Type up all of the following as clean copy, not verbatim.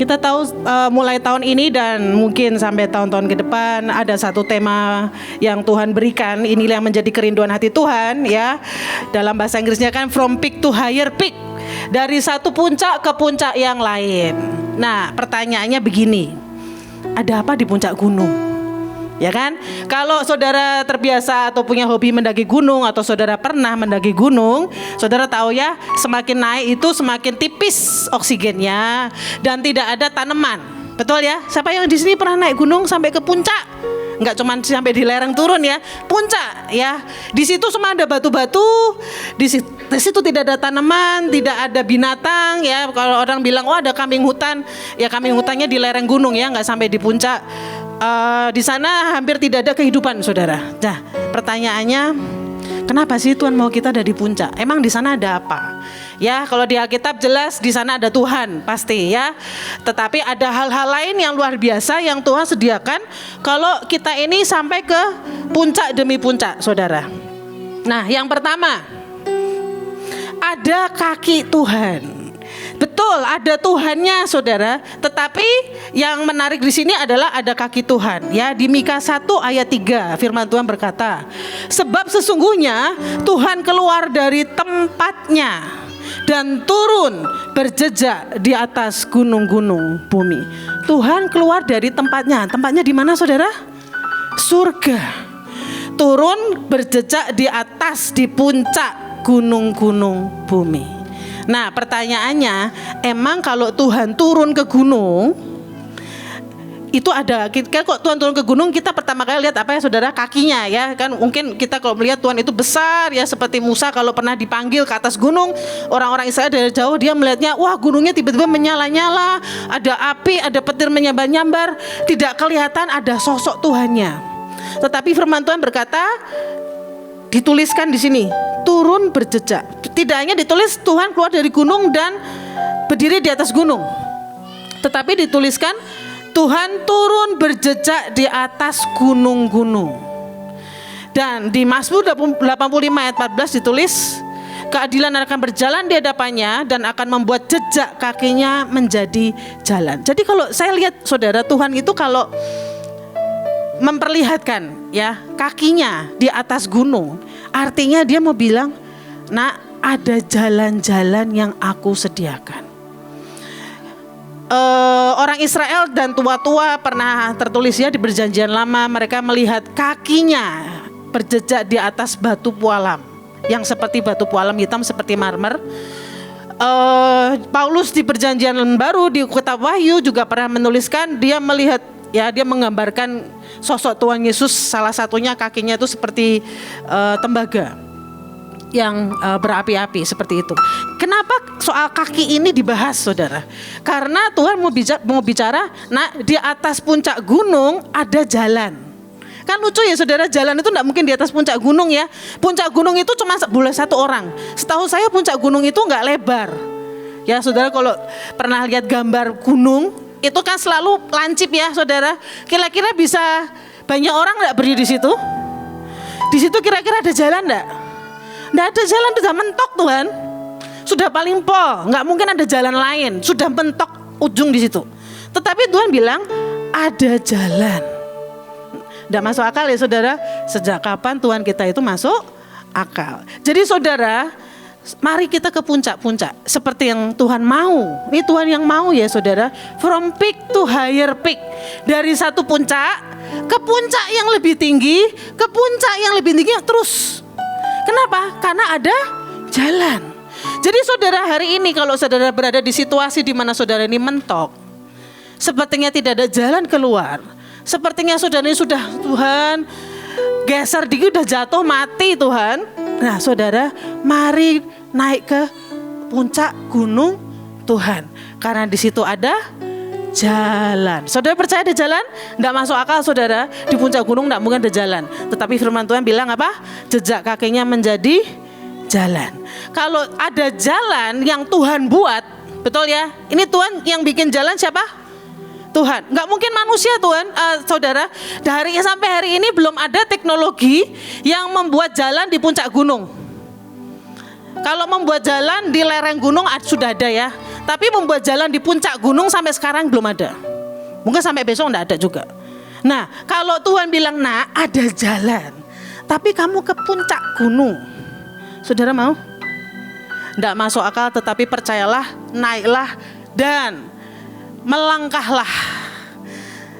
Kita tahu mulai tahun ini dan mungkin sampai tahun-tahun ke depan ada satu tema yang Tuhan berikan. Inilah yang menjadi kerinduan hati Tuhan ya. Dalam bahasa Inggrisnya kan from peak to higher peak. Dari satu puncak ke puncak yang lain. Nah, pertanyaannya begini. Ada apa di puncak gunung? Ya kan? Kalau saudara terbiasa atau punya hobi mendaki gunung atau saudara pernah mendaki gunung, saudara tahu ya, semakin naik itu semakin tipis oksigennya dan tidak ada tanaman. Betul ya? Siapa yang di sini pernah naik gunung sampai ke puncak? Enggak cuma sampai di lereng turun ya, puncak ya. Di situ semua ada batu-batu, di situ tidak ada tanaman, tidak ada binatang ya. Kalau orang bilang, oh ada kambing hutan, ya kambing hutannya di lereng gunung ya, nggak sampai di puncak. Di sana hampir tidak ada kehidupan, saudara. Nah, pertanyaannya, kenapa sih Tuhan mau kita ada di puncak? Emang di sana ada apa? Ya, kalau di Alkitab jelas di sana ada Tuhan, pasti ya. Tetapi ada hal-hal lain yang luar biasa yang Tuhan sediakan kalau kita ini sampai ke puncak demi puncak, saudara. Nah, yang pertama, ada kaki Tuhan. Betul, ada Tuhannya, saudara. Tetapi yang menarik di sini adalah ada kaki Tuhan. Ya, di Mika 1 ayat 3 firman Tuhan berkata, sebab sesungguhnya Tuhan keluar dari tempatnya dan turun berjejak di atas gunung-gunung bumi. Tuhan keluar dari tempatnya. Tempatnya di mana, saudara? Surga. Turun berjejak di atas, di puncak gunung-gunung bumi. Nah, pertanyaannya, emang kalau Tuhan turun ke gunung, itu ada, kok Tuhan turun ke gunung, kita pertama kali lihat apa ya, saudara? Kakinya ya, kan mungkin kita kalau melihat Tuhan itu besar ya, seperti Musa kalau pernah dipanggil ke atas gunung, orang-orang Israel dari jauh dia melihatnya, wah gunungnya tiba-tiba menyala-nyala, ada api, ada petir menyambar-nyambar, tidak kelihatan ada sosok Tuhannya. Tetapi firman Tuhan berkata, dituliskan di sini, turun berjejak. Tidak hanya ditulis Tuhan keluar dari gunung dan berdiri di atas gunung, tetapi dituliskan Tuhan turun berjejak di atas gunung-gunung. Dan di Mazmur 85 ayat 14 ditulis, keadilan akan berjalan di hadapannya dan akan membuat jejak kakinya menjadi jalan. Jadi kalau saya lihat, saudara, Tuhan itu kalau memperlihatkan ya kakinya di atas gunung, artinya dia mau bilang, nak, ada jalan-jalan yang aku sediakan. Orang Israel dan tua-tua pernah tertulis ya di Perjanjian Lama, mereka melihat kakinya berjejak di atas batu pualam yang seperti batu pualam hitam seperti marmer. Paulus di Perjanjian Baru di Kitab Wahyu juga pernah menuliskan, dia melihat ya, dia menggambarkan sosok Tuhan Yesus, salah satunya kakinya itu seperti tembaga yang berapi-api seperti itu. Kenapa soal kaki ini dibahas, saudara? Karena Tuhan mau bicara, nah di atas puncak gunung ada jalan. Kan lucu ya, saudara, jalan itu tidak mungkin di atas puncak gunung ya. Puncak gunung itu cuma boleh satu orang. Setahu saya puncak gunung itu nggak lebar. Ya, saudara, kalau pernah lihat gambar gunung, itu kan selalu lancip ya, saudara. Kira-kira bisa banyak orang nggak berdiri di situ? Di situ kira-kira ada jalan nggak? Nggak ada jalan, sudah mentok Tuhan. Sudah paling pol, nggak mungkin ada jalan lain. Sudah mentok ujung di situ. Tetapi Tuhan bilang ada jalan. Nggak masuk akal ya, saudara. Sejak kapan Tuhan kita itu masuk akal? Jadi saudara, mari kita ke puncak-puncak seperti yang Tuhan mau. Ini Tuhan yang mau ya, saudara. From peak to higher peak. Dari satu puncak ke puncak yang lebih tinggi, ke puncak yang lebih tinggi terus. Kenapa? Karena ada jalan. Jadi saudara, hari ini kalau saudara berada di situasi di mana saudara ini mentok, sepertinya tidak ada jalan keluar, sepertinya saudara ini sudah, Tuhan, geser dikit udah jatuh mati Tuhan. Nah saudara, mari naik ke puncak gunung Tuhan, karena di situ ada jalan. Saudara percaya ada jalan? Nggak masuk akal, saudara. Di puncak gunung nggak mungkin ada jalan. Tetapi firman Tuhan bilang apa? Jejak kakinya menjadi jalan. Kalau ada jalan yang Tuhan buat, betul ya? Ini Tuhan yang bikin jalan siapa? Tuhan. Nggak mungkin manusia, Tuhan. Saudara, dari sampai hari ini belum ada teknologi yang membuat jalan di puncak gunung. Kalau membuat jalan di lereng gunung sudah ada ya. Tapi membuat jalan di puncak gunung sampai sekarang belum ada. Mungkin sampai besok enggak ada juga. Nah, kalau Tuhan bilang, nah ada jalan, tapi kamu ke puncak gunung, saudara mau? Enggak masuk akal, tetapi percayalah, naiklah dan melangkahlah.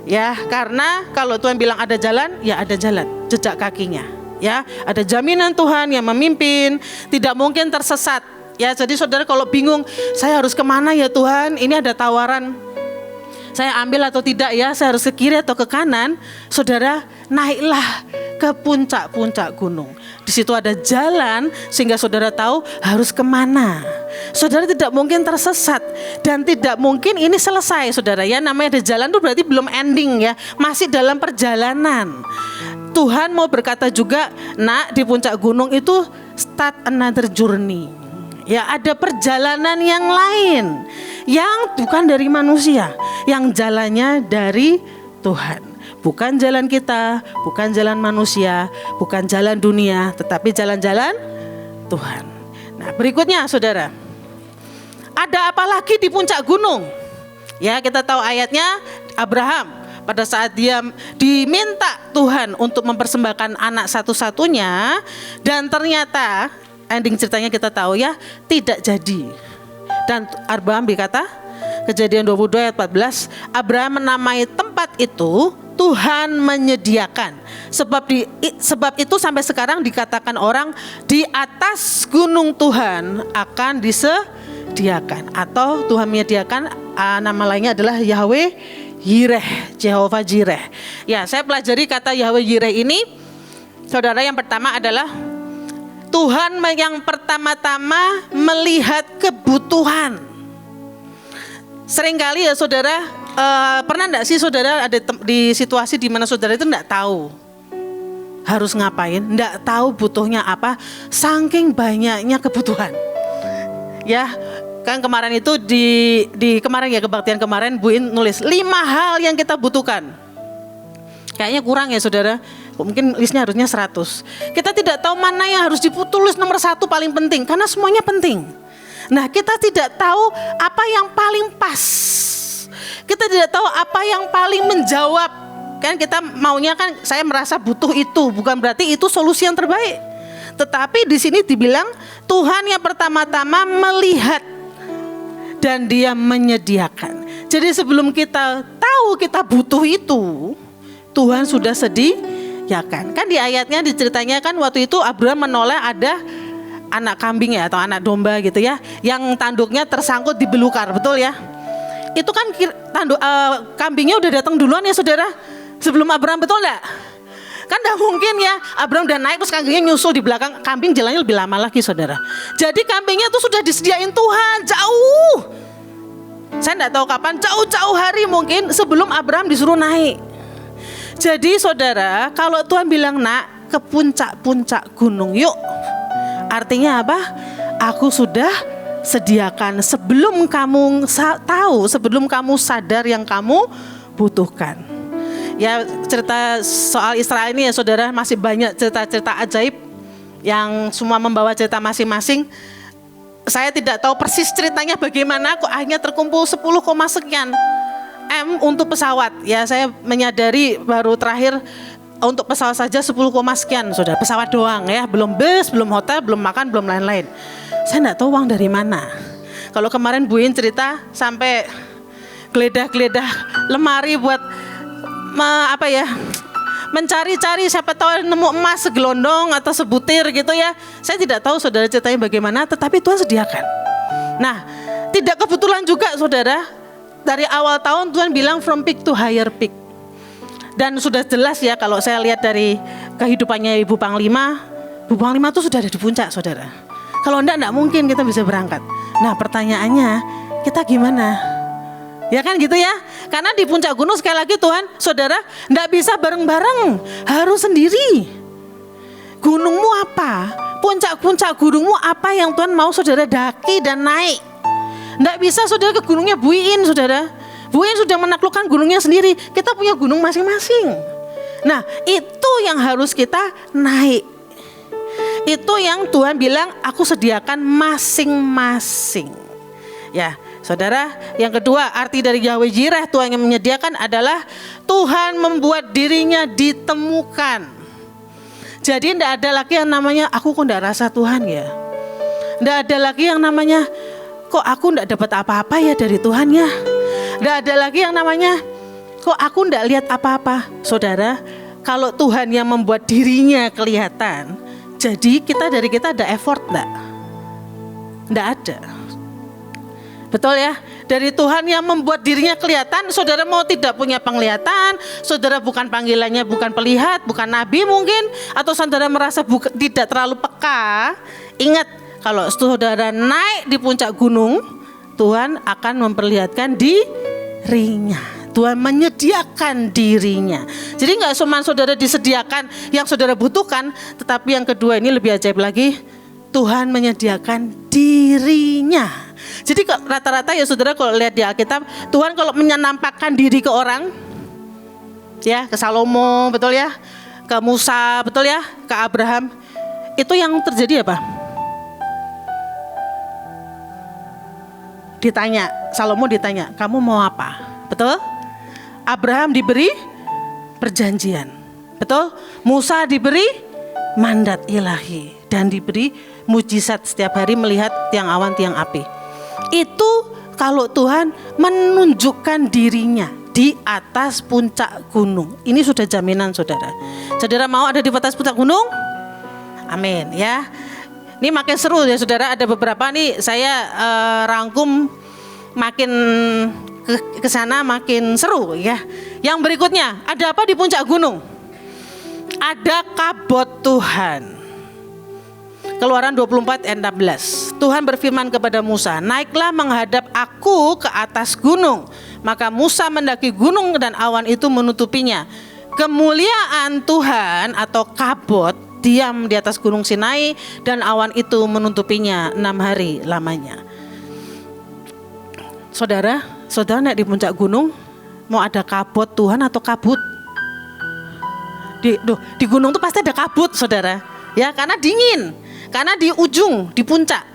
Ya, karena kalau Tuhan bilang ada jalan, ya ada jalan, jejak kakinya. Ya, ada jaminan Tuhan yang memimpin, tidak mungkin tersesat. Ya, jadi saudara kalau bingung, saya harus kemana ya Tuhan? Ini ada tawaran. Saya ambil atau tidak ya, saya harus ke kiri atau ke kanan. Saudara, naiklah ke puncak-puncak gunung. Di situ ada jalan sehingga saudara tahu harus kemana. Saudara tidak mungkin tersesat dan tidak mungkin ini selesai, saudara. Ya, namanya ada jalan itu berarti belum ending ya, masih dalam perjalanan. Tuhan mau berkata juga, nak di puncak gunung itu start another journey. Ya, ada perjalanan yang lain yang bukan dari manusia, yang jalannya dari Tuhan. Bukan jalan kita, bukan jalan manusia, bukan jalan dunia, tetapi jalan-jalan Tuhan. Nah, berikutnya saudara, ada apa lagi di puncak gunung? Ya, kita tahu ayatnya, Abraham pada saat dia diminta Tuhan untuk mempersembahkan anak satu-satunya, dan ternyata ending ceritanya kita tahu ya, tidak jadi. Dan Abraham berkata, Kejadian 22 ayat 14, Abraham menamai tempat itu Tuhan menyediakan. Sebab itu sampai sekarang dikatakan orang, di atas gunung Tuhan akan disediakan. Atau Tuhan menyediakan, nama lainnya adalah Yahweh Yireh, Jehovah Jireh. Ya, saya pelajari kata Yahweh Yireh ini, saudara, yang pertama adalah Tuhan yang pertama-tama melihat kebutuhan. Seringkali ya saudara, pernah enggak sih saudara ada di situasi di mana saudara itu enggak tahu harus ngapain, enggak tahu butuhnya apa, saking banyaknya kebutuhan. Ya, kan kemarin itu di kemarin ya, kebaktian kemarin Bu In nulis 5 hal yang kita butuhkan. Kayaknya kurang ya saudara. Mungkin listnya harusnya 100. Kita tidak tahu mana yang harus ditulis nomor 1 paling penting, karena semuanya penting. Nah, kita tidak tahu apa yang paling pas. Kita tidak tahu apa yang paling menjawab. Kan kita maunya kan, saya merasa butuh itu, bukan berarti itu solusi yang terbaik. Tetapi di sini dibilang Tuhan yang pertama-tama melihat dan Dia menyediakan. Jadi sebelum kita tahu kita butuh itu, Tuhan sudah ya kan di ayatnya diceritanya kan waktu itu Abraham menoleh ada anak kambing ya atau anak domba gitu ya, yang tanduknya tersangkut di belukar, betul ya? Itu kan kambingnya udah datang duluan ya saudara, sebelum Abraham, betul enggak? Kan enggak mungkin ya Abraham udah naik terus kambingnya nyusul di belakang, kambing jalannya lebih lama lagi saudara. Jadi kambingnya itu sudah disediain Tuhan jauh, saya enggak tahu kapan, jauh-jauh hari mungkin sebelum Abraham disuruh naik. Jadi saudara, kalau Tuhan bilang nak ke puncak-puncak gunung yuk, artinya apa? Aku sudah sediakan sebelum kamu tahu, sebelum kamu sadar yang kamu butuhkan. Ya, cerita soal Israel ini ya saudara, masih banyak cerita-cerita ajaib yang semua membawa cerita masing-masing. Saya tidak tahu persis ceritanya bagaimana, kok akhirnya terkumpul 10, sekian M untuk pesawat. Ya, saya menyadari baru terakhir untuk pesawat saja 10, sekian saudara, pesawat doang ya, belum bus, belum hotel, belum makan, belum lain-lain. Saya enggak tahu uang dari mana. Kalau kemarin Bu In cerita sampai geledah-geledah lemari buat mencari-cari, siapa tahu nemu emas segelondong atau sebutir gitu ya. Saya tidak tahu saudara ceritanya bagaimana, tetapi Tuhan sediakan. Nah, tidak kebetulan juga saudara, dari awal tahun Tuhan bilang from peak to higher peak. Dan sudah jelas ya kalau saya lihat dari kehidupannya Ibu Panglima itu sudah ada di puncak saudara. Kalau enggak mungkin kita bisa berangkat. Nah, pertanyaannya kita gimana? Ya kan gitu ya. Karena di puncak gunung sekali lagi Tuhan, saudara, enggak bisa bareng-bareng, harus sendiri. Gunungmu apa? Puncak-puncak gunungmu apa yang Tuhan mau saudara daki dan naik? Enggak bisa saudara ke gunungnya Bu In saudara. Bu In sudah menaklukkan gunungnya sendiri. Kita punya gunung masing-masing. Nah, itu yang harus kita naik. Itu yang Tuhan bilang aku sediakan masing-masing. Ya, Saudara, yang kedua, arti dari Yahweh Jireh, Tuhan yang menyediakan, adalah Tuhan membuat dirinya ditemukan. Jadi tidak ada lagi yang namanya aku kok tidak rasa Tuhan ya. Tidak ada lagi yang namanya kok aku tidak dapat apa-apa ya dari Tuhan ya. Tidak ada lagi yang namanya kok aku tidak lihat apa-apa. Saudara, kalau Tuhan yang membuat dirinya kelihatan, jadi dari kita ada effort enggak? Tidak ada. Betul ya? Dari Tuhan yang membuat dirinya kelihatan, saudara mau tidak punya penglihatan, saudara bukan panggilannya, bukan pelihat, bukan nabi mungkin, atau saudara merasa tidak terlalu peka. Ingat, kalau saudara naik di puncak gunung, Tuhan akan memperlihatkan dirinya. Tuhan menyediakan dirinya. Jadi gak cuma saudara disediakan yang saudara butuhkan, tetapi yang kedua ini lebih ajaib lagi, Tuhan menyediakan dirinya. Jadi rata-rata ya saudara kalau lihat di Alkitab, Tuhan kalau menampakkan diri ke orang, ya ke Salomo, betul ya, ke Musa, betul ya, ke Abraham, itu yang terjadi apa? Ditanya, Salomo ditanya, kamu mau apa? Betul? Abraham diberi perjanjian, betul? Musa diberi mandat ilahi dan diberi mujizat setiap hari melihat tiang awan, tiang api. Itu kalau Tuhan menunjukkan dirinya di atas puncak gunung. Ini sudah jaminan saudara. Saudara mau ada di atas puncak gunung? Amin ya. Ini makin seru ya saudara. Ada beberapa nih saya rangkum, makin ke sana makin seru ya. Yang berikutnya, ada apa di puncak gunung? Ada kabut Tuhan. Keluaran 24 ayat 16. Tuhan berfirman kepada Musa, naiklah menghadap aku ke atas gunung. Maka Musa mendaki gunung dan awan itu menutupinya. Kemuliaan Tuhan atau kabut diam di atas gunung Sinai dan awan itu menutupinya 6 hari lamanya. Saudara naik di puncak gunung, mau ada kabut Tuhan atau kabut? Di gunung itu pasti ada kabut saudara. Ya, karena dingin. Karena di ujung, di puncak.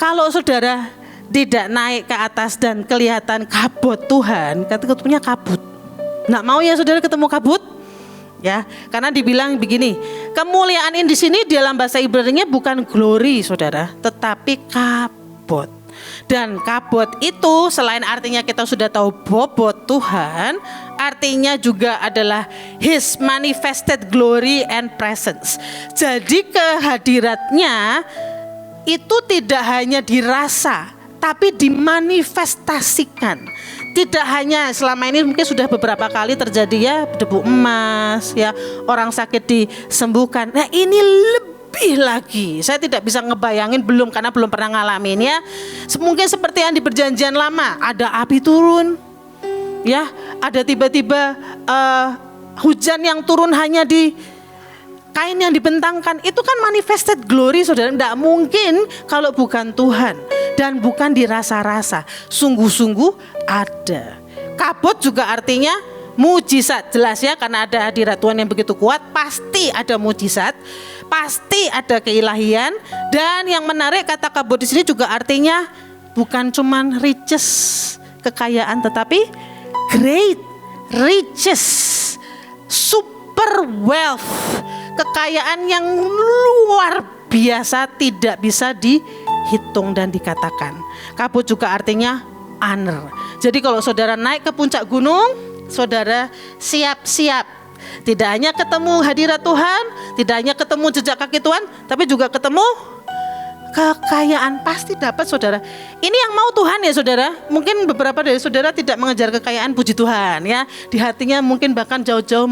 Kalau saudara tidak naik ke atas dan kelihatan kabut Tuhan, ketemunya kabut. Nggak mau ya saudara ketemu kabut? Ya, karena dibilang begini, kemuliaan ini di sini dalam bahasa Ibrani-nya bukan glory saudara, tetapi kabut. Dan kabut itu selain artinya kita sudah tahu bobot Tuhan, artinya juga adalah His manifested glory and presence. Jadi kehadiratnya itu tidak hanya dirasa, tapi dimanifestasikan. Tidak hanya selama ini mungkin sudah beberapa kali terjadi ya, debu emas ya, orang sakit disembuhkan. Nah ini lebih lagi, saya tidak bisa ngebayangin karena belum pernah ngalamin ya. Mungkin seperti yang di perjanjian lama, ada api turun, ya, ada tiba-tiba hujan yang turun hanya di kain yang dibentangkan. Itu kan manifested glory saudara. Tidak mungkin kalau bukan Tuhan dan bukan dirasa-rasa. Sungguh-sungguh ada. Kabut juga artinya mujizat, jelas ya, karena ada hadirat Tuhan yang begitu kuat, pasti ada mujizat, pasti ada keilahian. Dan yang menarik, kata kabut di sini juga artinya bukan cuman riches, kekayaan, tetapi great riches, super wealth, kekayaan yang luar biasa, tidak bisa dihitung dan dikatakan. Kabut juga artinya honor. Jadi kalau saudara naik ke puncak gunung, saudara siap-siap. Tidak hanya ketemu hadirat Tuhan, tidak hanya ketemu jejak kaki Tuhan, tapi juga ketemu kekayaan. Pasti dapat saudara. Ini yang mau Tuhan ya saudara. Mungkin beberapa dari saudara tidak mengejar kekayaan, puji Tuhan ya. Di hatinya mungkin bahkan jauh-jauh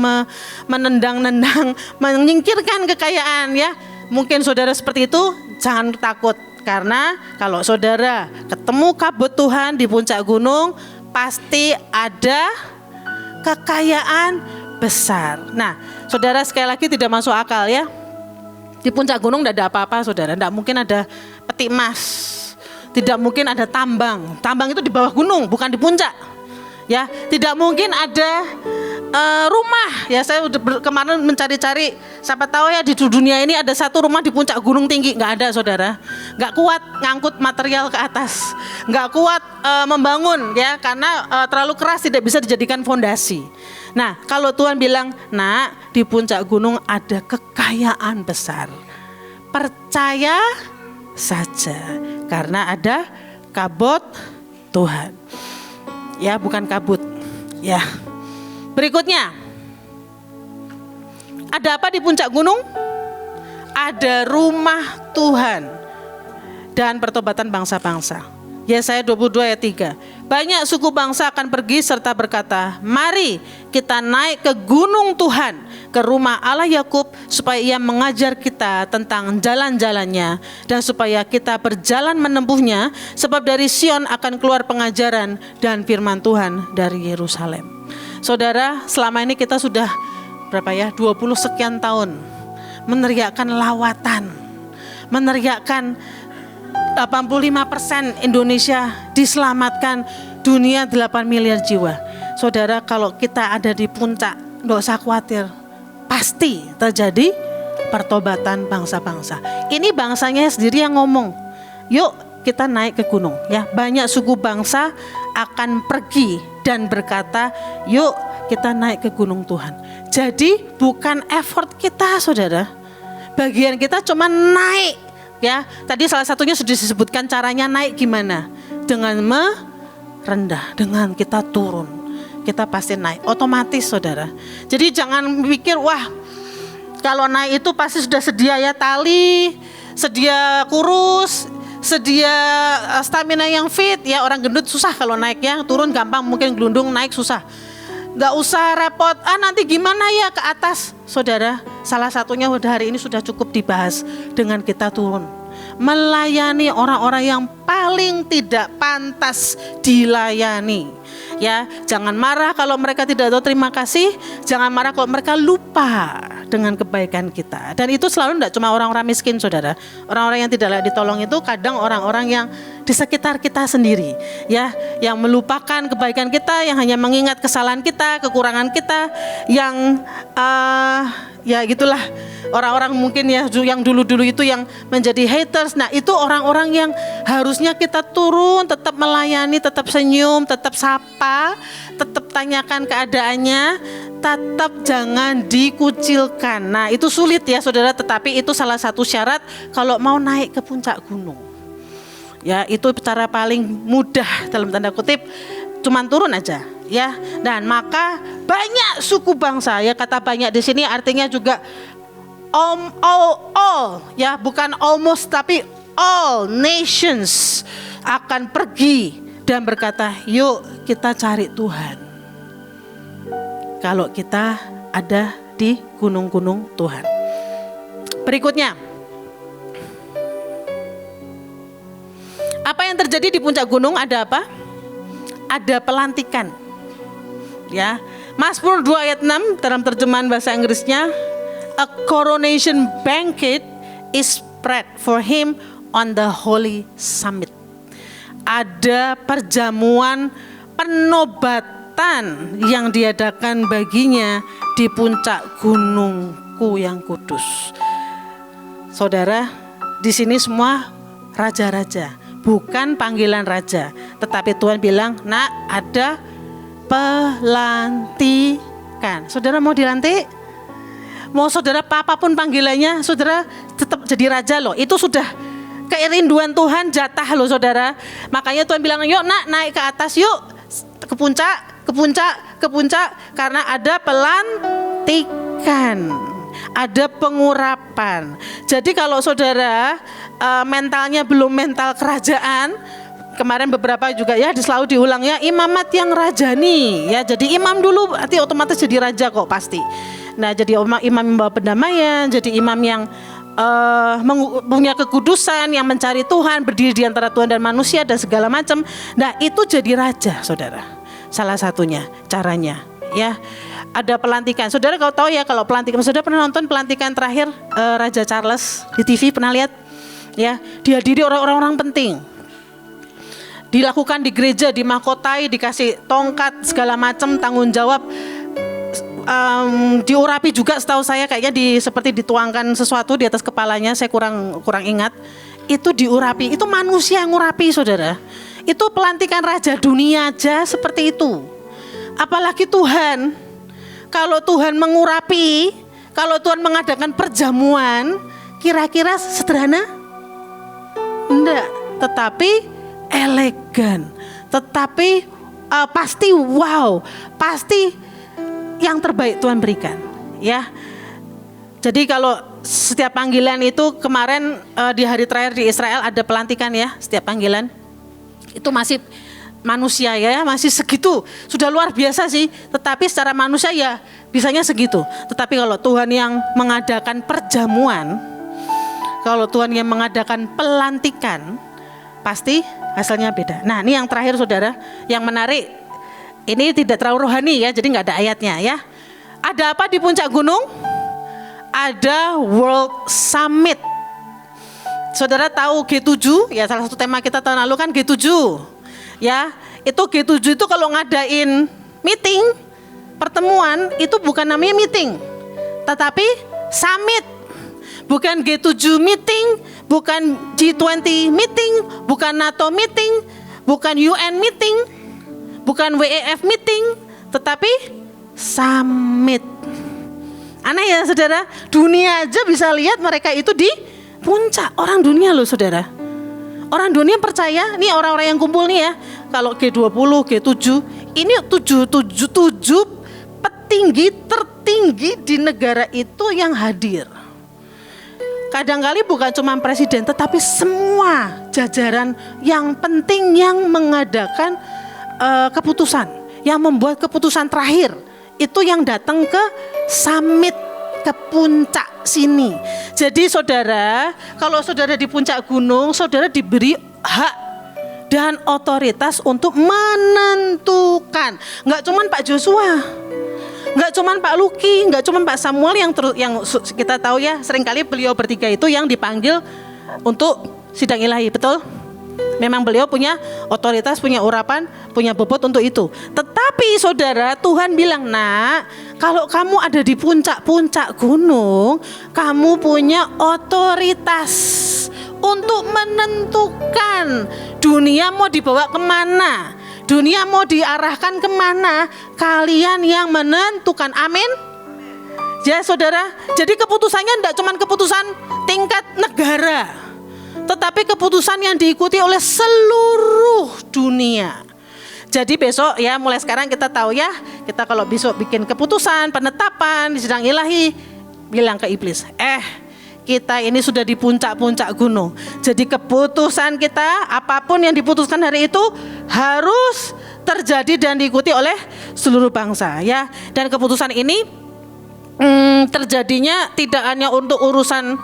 menendang-nendang, menyingkirkan kekayaan ya. Mungkin saudara seperti itu, jangan takut. Karena kalau saudara ketemu kabut Tuhan di puncak gunung, pasti ada kekayaan besar. Nah, saudara sekali lagi tidak masuk akal ya. Di puncak gunung tidak ada apa-apa saudara. Tidak mungkin ada peti emas. Tidak mungkin ada tambang. Tambang itu di bawah gunung, bukan di puncak. Ya, tidak mungkin ada rumah. Ya saya udah kemarin mencari-cari, siapa tahu ya di dunia ini ada satu rumah di puncak gunung tinggi. Nggak ada saudara, nggak kuat ngangkut material ke atas, nggak kuat membangun ya, karena terlalu keras, tidak bisa dijadikan fondasi. Nah kalau Tuhan bilang, nak, di puncak gunung ada kekayaan besar, percaya saja karena ada kabut Tuhan. Ya bukan kabut ya. Berikutnya, ada apa di puncak gunung? Ada rumah Tuhan dan pertobatan bangsa-bangsa. Yesaya 22 ayat 3. Banyak suku bangsa akan pergi serta berkata, mari kita naik ke gunung Tuhan, ke rumah Allah Yakub, supaya ia mengajar kita tentang jalan-jalannya dan supaya kita berjalan menempuhnya, sebab dari Sion akan keluar pengajaran dan firman Tuhan dari Yerusalem. Saudara, selama ini kita sudah berapa ya, 20 sekian tahun meneriakkan lawatan, meneriakkan 85% Indonesia diselamatkan, dunia 8 miliar jiwa. Saudara, kalau kita ada di puncak, enggak usah khawatir, pasti terjadi pertobatan bangsa-bangsa. Ini bangsanya sendiri yang ngomong, yuk kita naik ke gunung ya. Banyak suku bangsa akan pergi dan berkata, yuk kita naik ke gunung Tuhan. Jadi bukan effort kita saudara, bagian kita cuma naik ya. Tadi salah satunya sudah disebutkan caranya naik gimana, dengan merendah, dengan kita turun, kita pasti naik otomatis saudara. Jadi jangan mikir wah kalau naik itu pasti sudah sedia ya tali, sedia kurus, sedia stamina yang fit ya. Orang gendut susah kalau naik ya, turun gampang, mungkin gelundung, naik susah. Gak usah repot, nanti gimana ya ke atas. Saudara, salah satunya hari ini sudah cukup dibahas dengan kita turun, melayani orang-orang yang paling tidak pantas dilayani. Ya, jangan marah kalau mereka tidak tahu terima kasih, jangan marah kalau mereka lupa dengan kebaikan kita. Dan itu selalu tidak cuma orang-orang miskin saudara. Orang-orang yang tidak layak ditolong itu kadang orang-orang yang di sekitar kita sendiri ya, yang melupakan kebaikan kita, yang hanya mengingat kesalahan kita, kekurangan kita, yang ya gitulah. Orang-orang mungkin ya yang dulu-dulu itu yang menjadi haters. Nah itu orang-orang yang harusnya kita turun, tetap melayani, tetap senyum, tetap sapa, tetap tanyakan keadaannya, tetap jangan dikucilkan. Nah itu sulit ya saudara, tetapi itu salah satu syarat kalau mau naik ke puncak gunung. Ya itu cara paling mudah dalam tanda kutip, cuman turun aja ya. Dan maka banyak suku bangsa ya, kata banyak di sini artinya juga all ya, bukan almost tapi all nations akan pergi dan berkata, yuk kita cari Tuhan. Kalau kita ada di gunung-gunung Tuhan. Berikutnya, apa yang terjadi di puncak gunung? Ada apa? Ada pelantikan. Ya, Mazmur 2 ayat 6 dalam terjemahan bahasa Inggrisnya, a coronation banquet is spread for him on the holy summit. Ada perjamuan penobatan yang diadakan baginya di puncak gunungku yang kudus. Saudara, di sini semua raja-raja, bukan panggilan raja, tetapi Tuhan bilang, nak ada pelantikan. Saudara mau dilantik? Mau saudara apapun panggilannya, saudara tetap jadi raja loh. Itu sudah kerinduan Tuhan, jatah loh saudara. Makanya Tuhan bilang, yuk nak naik ke atas, yuk ke puncak, ke puncak, ke puncak. Karena ada pelantikan, ada pengurapan. Jadi kalau saudara mentalnya belum mental kerajaan, kemarin beberapa juga ya selalu diulang ya, imamat yang rajani ya. Jadi imam dulu, nanti otomatis jadi raja kok pasti. Nah jadi imam yang membawa pendamaian, jadi imam yang punya kekudusan, yang mencari Tuhan, berdiri di antara Tuhan dan manusia dan segala macam. Nah itu jadi raja saudara. Salah satunya caranya ya, ada pelantikan. Saudara kalau tahu ya, kalau pelantikan, saudara pernah nonton pelantikan terakhir Raja Charles di TV, pernah lihat? Ya, dihadiri orang-orang penting. Dilakukan di gereja, dimahkotai, dikasih tongkat segala macam, tanggung jawab diurapi juga, setahu saya kayaknya seperti dituangkan sesuatu di atas kepalanya, saya kurang ingat. Itu diurapi, itu manusia yang ngurapi saudara. Itu pelantikan raja dunia aja seperti itu. Apalagi Tuhan. Kalau Tuhan mengurapi, kalau Tuhan mengadakan perjamuan, kira-kira sederhana? Enggak, tetapi elegan. Tetapi pasti wow, pasti yang terbaik Tuhan berikan, ya. Jadi kalau setiap panggilan itu kemarin di hari terakhir di Israel ada pelantikan ya, setiap panggilan itu masih manusia ya, masih segitu, sudah luar biasa sih. Tetapi secara manusia ya bisanya segitu. Tetapi kalau Tuhan yang mengadakan perjamuan, kalau Tuhan yang mengadakan pelantikan, pasti hasilnya beda. Nah, ini yang terakhir saudara, yang menarik. Ini tidak terlalu rohani ya, jadi nggak ada ayatnya ya. Ada apa di puncak gunung? Ada World Summit. Saudara tahu G7 ya, salah satu tema kita tahun lalu kan G7 ya. Itu G7 itu kalau ngadain meeting, pertemuan, itu bukan namanya meeting, tetapi summit. Bukan G7 meeting, bukan G20 meeting, bukan NATO meeting, bukan UN meeting, bukan WEF meeting, tetapi summit. Aneh ya saudara, dunia aja bisa lihat mereka itu di puncak. Orang dunia loh saudara. Orang dunia percaya, nih orang-orang yang kumpul nih ya, kalau G20, G7, ini 7 petinggi tertinggi di negara itu yang hadir. Kadang-kali bukan cuma presiden, tetapi semua jajaran yang penting yang mengadakan keputusan, yang membuat keputusan terakhir, itu yang datang ke summit, ke puncak sini. Jadi saudara, kalau saudara di puncak gunung, saudara diberi hak dan otoritas untuk menentukan. Enggak cuma Pak Joshua, enggak cuma Pak Luki, enggak cuma Pak Samuel yang kita tahu ya, seringkali beliau bertiga itu yang dipanggil untuk sidang ilahi, betul? Memang beliau punya otoritas, punya urapan, punya bobot untuk itu. Tetapi saudara, Tuhan bilang, nak, kalau kamu ada di puncak-puncak gunung, kamu punya otoritas untuk menentukan dunia mau dibawa kemana, dunia mau diarahkan kemana, kalian yang menentukan. Amin. Ya saudara, jadi keputusannya tidak cuma keputusan tingkat negara, tetapi keputusan yang diikuti oleh seluruh dunia. Jadi besok ya, mulai sekarang kita tahu ya, kita kalau besok bikin keputusan, penetapan di sidang ilahi, bilang ke iblis, kita ini sudah di puncak-puncak gunung. Jadi keputusan kita, apapun yang diputuskan hari itu harus terjadi dan diikuti oleh seluruh bangsa ya. Dan keputusan ini terjadinya tidak hanya untuk urusan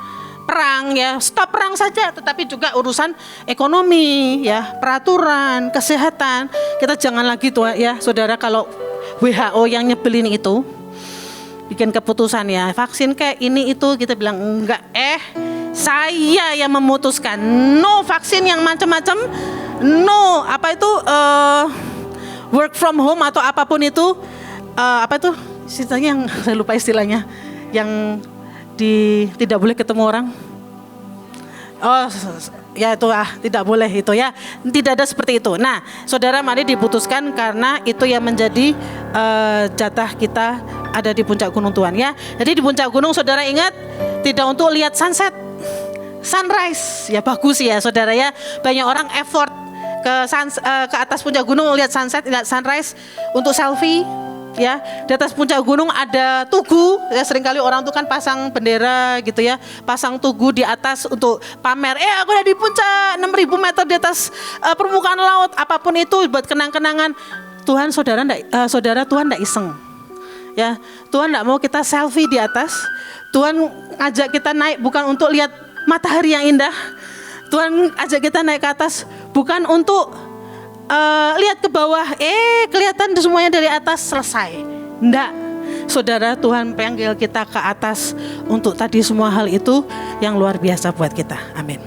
perang ya, stop perang saja, tetapi juga urusan ekonomi ya, peraturan, kesehatan. Kita jangan lagi tuh ya saudara, kalau WHO yang nyebelin itu bikin keputusan ya, vaksin kayak ini itu, kita bilang enggak, saya yang memutuskan, no vaksin yang macam-macam, no apa itu work from home atau apapun itu, apa itu istilahnya yang saya lupa istilahnya, yang tidak boleh ketemu orang. Oh ya itu tidak boleh itu ya, tidak ada seperti itu. Nah saudara, mari diputuskan karena itu yang menjadi jatah kita ada di puncak gunung Tuhan ya. Jadi di puncak gunung saudara ingat, tidak untuk lihat sunset, sunrise ya, bagus ya saudara ya. Banyak orang effort ke atas puncak gunung lihat sunset, lihat sunrise untuk selfie ya. Di atas puncak gunung ada tugu ya, seringkali orang tuh kan pasang bendera gitu ya, pasang tugu di atas untuk pamer, aku udah di puncak 6.000 meter di atas permukaan laut, apapun itu buat kenang-kenangan. Tuhan saudara Tuhan enggak iseng ya. Tuhan enggak mau kita selfie di atas. Tuhan ajak kita naik bukan untuk lihat matahari yang indah. Tuhan ajak kita naik ke atas bukan untuk lihat ke bawah, kelihatan semuanya dari atas, selesai. Enggak, saudara, Tuhan panggil kita ke atas untuk tadi semua hal itu yang luar biasa buat kita. Amin.